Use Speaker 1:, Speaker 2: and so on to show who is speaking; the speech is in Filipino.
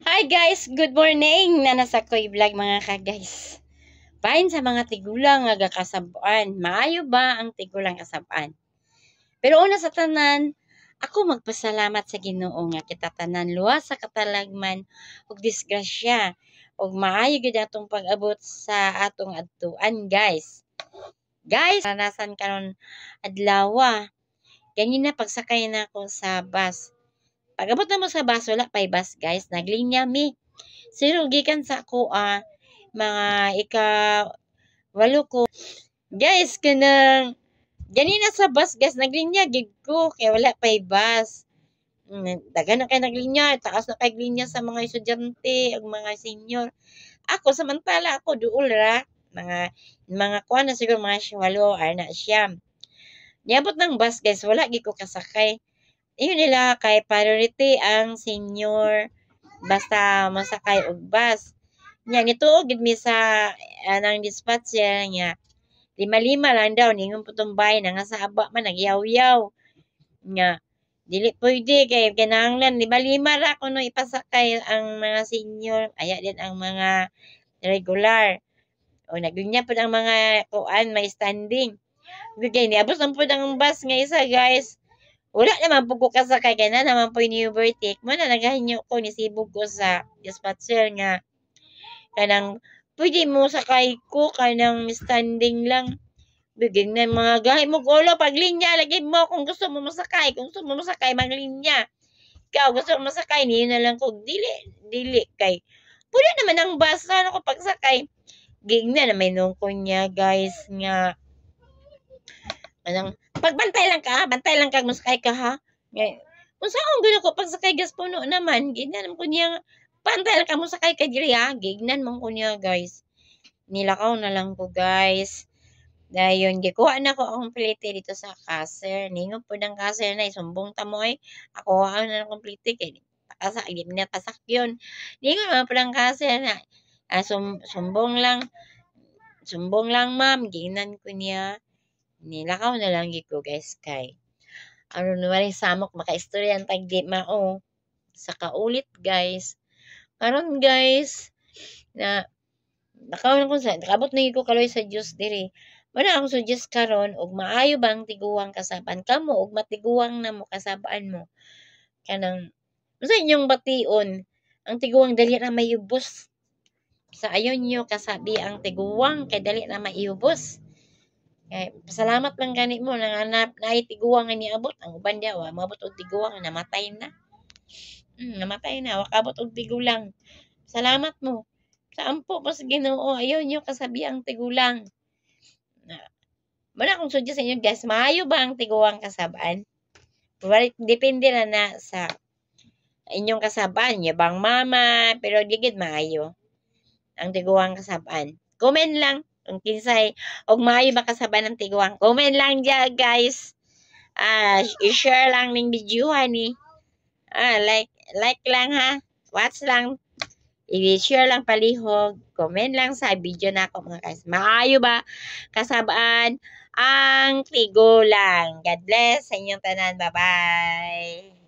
Speaker 1: Hi guys, good morning na nasa ko'y vlog mga ka-guys. Pain sa mga tigulang nga gakasabuan. Maayo ba ang tigulang kasabuan? Pero una sa tanan, ako magpasalamat sa Ginoo nga kita tanan luwas sa katalagman ug disgrasya ug maayo gid atong pag-abot sa atong adtuan guys. Guys, nasan karon adlaw. Ganina pagsakay na ako sa bus. Pag-abot na mo sa bus, wala pa'y bus guys. Naglinya mi. Sino gikan sa ako mga ika-walo ko. Guys, kanang ganina sa bus guys, naglinya gid ko kaya wala pa'y bus. Dagan na kay naglinya, taas na kay linya sa mga estudyante ug mga senior. Ako samantala ako duol ra mga kuan na siguro mga walo na siyam. Niabot ng bus guys, wala gid ko kasakay. Iyon nila kay priority ang senior basta masakay og bus. Nya nituog gid mi sa anang dispatcher nya lima-lima lang daw ningon putumbay na nga sa aba man nagyaw-yaw. Nya dili pwede kay kinahanglan lima-lima ra kuno ipasakay ang mga senior aya din ang mga regular. O naglinya pud ang mga kuan may standing. Kay niabot ang pud ang bus nga isa guys. Wala naman po ko kasakay kaya na naman po ni overtake mo na nagahinyo ko nisibog ko sa dispatcher nga kanang pwede mo sakay ko kanang standing lang biging na mga gahi mo gulo pag linya lagi mo kung gusto mo masakay maglinya ikaw gusto mo masakay niyo na lang ko dili kay pwede naman ang bus ano ko pagsakay gigna na may nung ko niya guys nga anang bantay lang ka masakay ka ha. Kung saan gano'n ko pagsakay gas puno naman, gignan ko niya, bantay lang ka masakay ka diri ha, gignan man ko niya guys. Nilakaw na lang ko guys. Dayon, gikuha na ko akong plite dito sa kaser. Ningon po ng kaser na, sumbong tamoy. Ako na ng complete kay nakasak yun. Ningon naman po ng kaser na, sumbong lang ma'am, gignan ko niya. Nilakaw na lang ko guys kay ano naman samok makaistorya ang tagdi mao sa kaulit guys karon guys na nakawon ko sa nakabot na ko kaloy sa Dios diri mana ang suggest karon og maayo bang tiguwang kasaban kamo og matiguwang na mo kasabaan mo kanang unsa inyong bation ang tiguwang dali ra mayubos sa ayon nyo kasabi ang tiguwang kay dali ra maiyubos. Pasalamat lang gani mo nanganap na tiguwang nga niabot ang uban dia wa maabot og tiguwang namatay na. Namatay na wakabot og tigulang. Salamat mo. Sa ampo mas Ginoo ayaw nyo kasabi ang tigulang. Mana kung sudya sa inyo guys, maayo ba ang tiguwang kasabaan? Depende na sa inyong kasabaan, bang mama, pero digid maayo ang tiguwang kasabaan. Comment lang kung kinsay og maayo makasaban ng tiguang. Comment lang dyan guys. I-share lang ning video ni. Like lang ha. Watch lang. I-share lang palihog. Comment lang sa video na ako mga guys. Maayo ba kasabaan ang tigulang? God bless sa inyong tanan. Bye-bye.